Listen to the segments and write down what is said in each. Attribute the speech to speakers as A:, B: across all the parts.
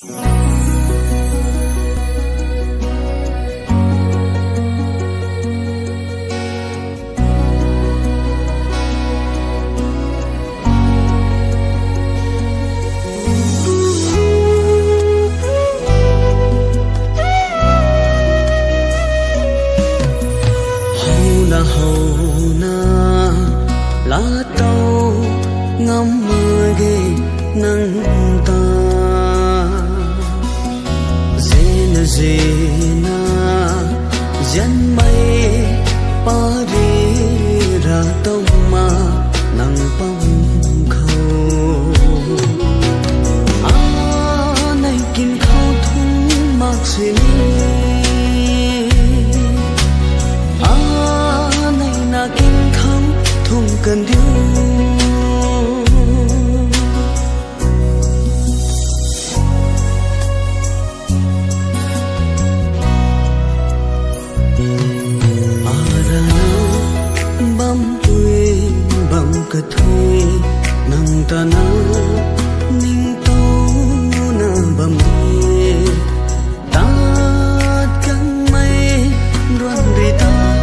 A: lá tàu ngắm mưa ghê nắng ta zena dân mây pari ra tông ma nắng bông khâu này kín khâu thung mặc xin này na kín khâu thung cần điêu cất thuê nang ta na ning tâu na bầm nghe ta căng mây đoan đi ta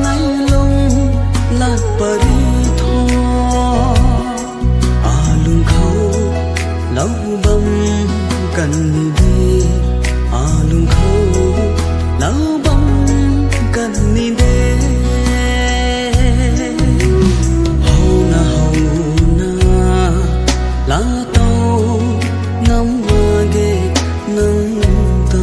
A: nay lung lạt pari tho lung khâu lâu bầm cần đi lung khâu lâu bầm cần đi lá tàu ngắm hoa ghê nắng ta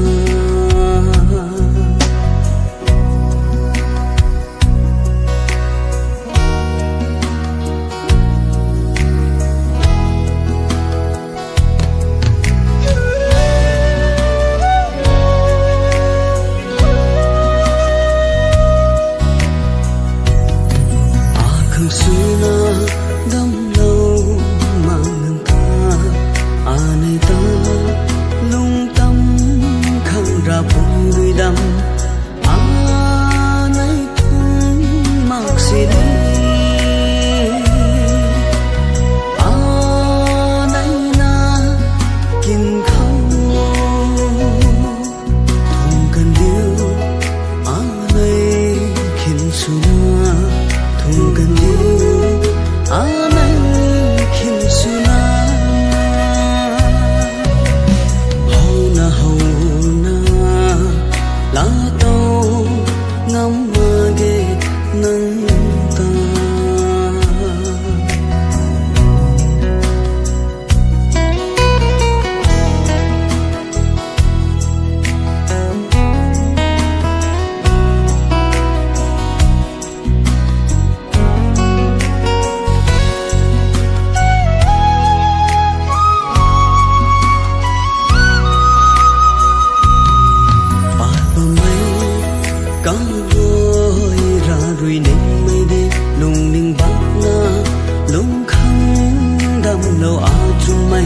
A: khang suy na đâm lâu này ta lung tâm khang ra bông đuôi đâm này thung mặc gì đây này na kín khâu thung cần điêu này kín suna thung cần điêu này kín suna lá tàu ngắm mưa ghê nắng ta có vội ra rồi nên mây đi lung ninh bắc na lung khăng đâm lâu chung mây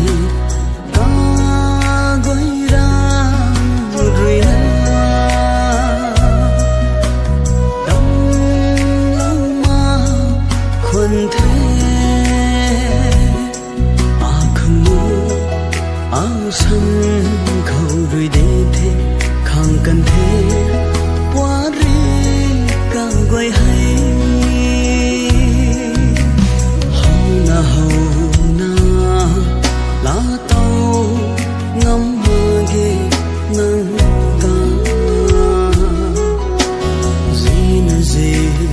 A: có gối ra rồi na đông lâu mà khuân thế không mua sân khâu rồi để thế không cần thế quay hay hầu na lá tàu ngắm mưa ghê nắng ta gì